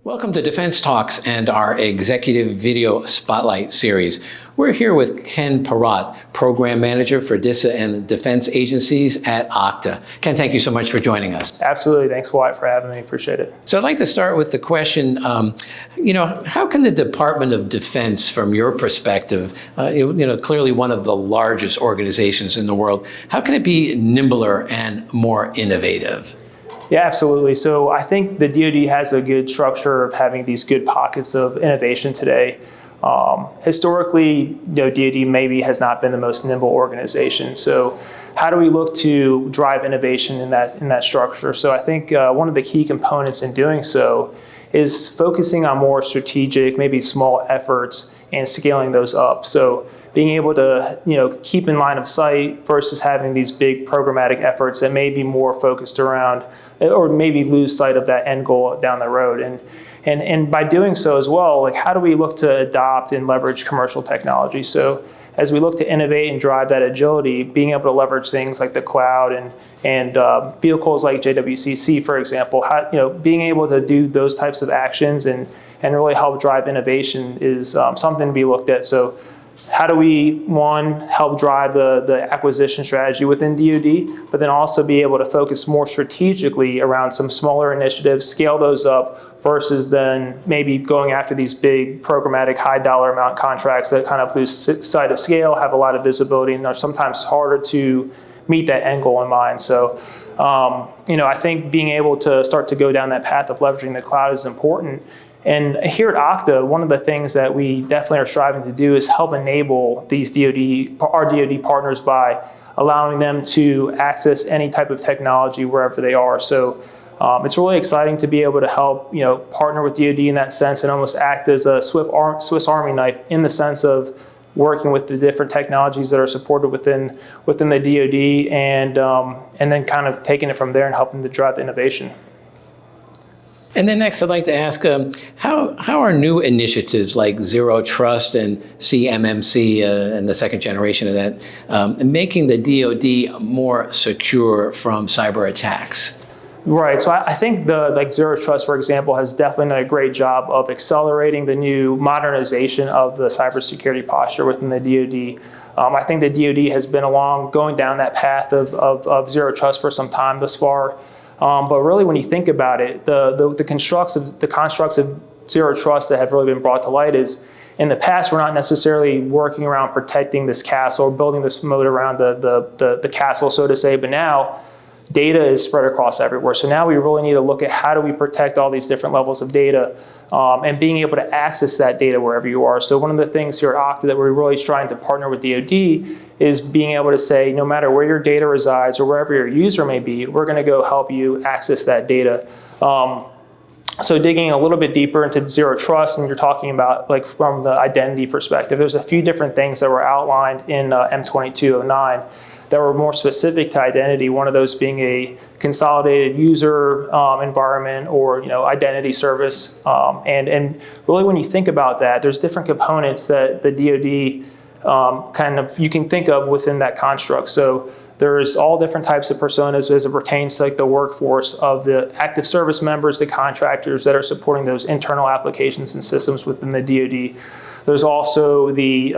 Welcome to Defense Talks and our Executive Video Spotlight series. We're here with Ken Parrotte, Program Manager for DISA and Defense Agencies at Okta. Ken, thank you so much for joining us. Absolutely. Thanks, Wyatt, for having me. Appreciate it. So I'd like to start with the question, how can the Department of Defense, from your perspective, clearly one of the largest organizations in the world, how can it be nimbler and more innovative? Yeah, absolutely. So I think the DoD has a good structure of having these good pockets of innovation today. Historically, DoD maybe has not been the most nimble organization. So how do we look to drive innovation in that structure? So I think one of the key components in doing so is focusing on more strategic, maybe small efforts and scaling those up. So being able to keep in line of sight versus having these big programmatic efforts that may be more focused around or maybe lose sight of that end goal down the road. And by doing so as well, like how do we look to adopt and leverage commercial technology? So as we look to innovate and drive that agility, being able to leverage things like the cloud and vehicles like JWCC, for example, being able to do those types of actions and really help drive innovation is something to be looked at. So how do we, one, help drive the acquisition strategy within DoD, but then also be able to focus more strategically around some smaller initiatives, scale those up, versus then maybe going after these big programmatic high dollar amount contracts that kind of lose sight of scale, have a lot of visibility, and are sometimes harder to meet that end goal in mind. So, I think being able to start to go down that path of leveraging the cloud is important. And here at Okta, one of the things that we definitely are striving to do is help enable these our DoD partners by allowing them to access any type of technology wherever they are. So it's really exciting to be able to help partner with DoD in that sense and almost act as a Swiss Army knife in the sense of working with the different technologies that are supported within the DoD and then kind of taking it from there and helping to drive the innovation. And then next, I'd like to ask, how are new initiatives like Zero Trust and CMMC and the second generation of that making the DoD more secure from cyber attacks? Right. So I think Zero Trust, for example, has definitely done a great job of accelerating the new modernization of the cybersecurity posture within the DoD. I think the DoD has been going down that path of Zero Trust for some time thus far. But really, when you think about it, the constructs of Zero Trust that have really been brought to light is, in the past, we're not necessarily working around protecting this castle or building this moat around the castle, so to say, but now data is spread across everywhere. So now we really need to look at how do we protect all these different levels of data and being able to access that data wherever you are. So one of the things here at Okta that we're really trying to partner with DoD is being able to say, no matter where your data resides or wherever your user may be, we're going to go help you access that data. So digging a little bit deeper into Zero Trust, and you're talking about from the identity perspective, there's a few different things that were outlined in M2209 that were more specific to identity, one of those being a consolidated user environment or identity service. And really when you think about that, there's different components that the DoD you can think of within that construct. So there's all different types of personas as it pertains to the workforce of the active service members, the contractors that are supporting those internal applications and systems within the DoD. There's also the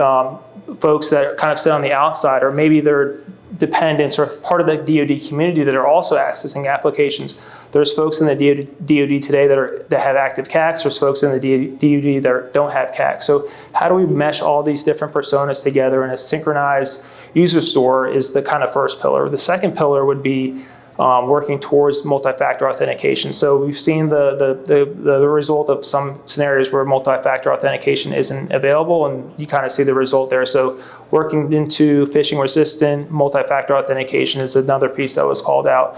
folks that kind of sit on the outside, or maybe they're dependents or part of the DoD community that are also accessing applications. There's folks in the DoD today that have active CACs. There's folks in the DoD that don't have CACs. So how do we mesh all these different personas together in a synchronized user store is the kind of first pillar. The second pillar would be working towards multi-factor authentication. So we've seen the result of some scenarios where multi-factor authentication isn't available, and you kind of see the result there. So working into phishing-resistant multi-factor authentication is another piece that was called out.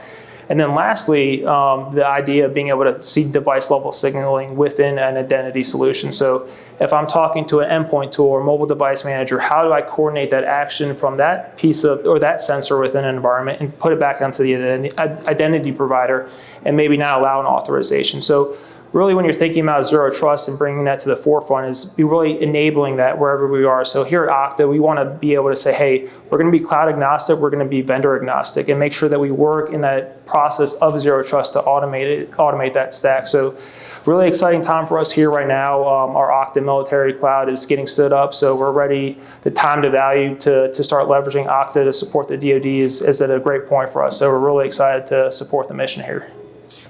And then lastly, the idea of being able to see device-level signaling within an identity solution. So if I'm talking to an endpoint tool or mobile device manager, how do I coordinate that action from that piece or that sensor within an environment and put it back onto the identity provider and maybe not allow an authorization? So really when you're thinking about zero trust and bringing that to the forefront is be really enabling that wherever we are. So here at Okta, we want to be able to say, hey, we're going to be cloud agnostic, we're going to be vendor agnostic, and make sure that we work in that process of zero trust to automate that stack. So really exciting time for us here right now. Our Okta military cloud is getting stood up, so we're ready. The time to value to start leveraging Okta to support the DoD is at a great point for us. So we're really excited to support the mission here.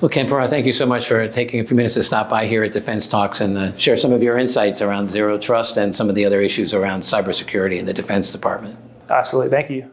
Well, Ken Parrotte, thank you so much for taking a few minutes to stop by here at Defense Talks and share some of your insights around zero trust and some of the other issues around cybersecurity in the Defense Department. Absolutely, thank you.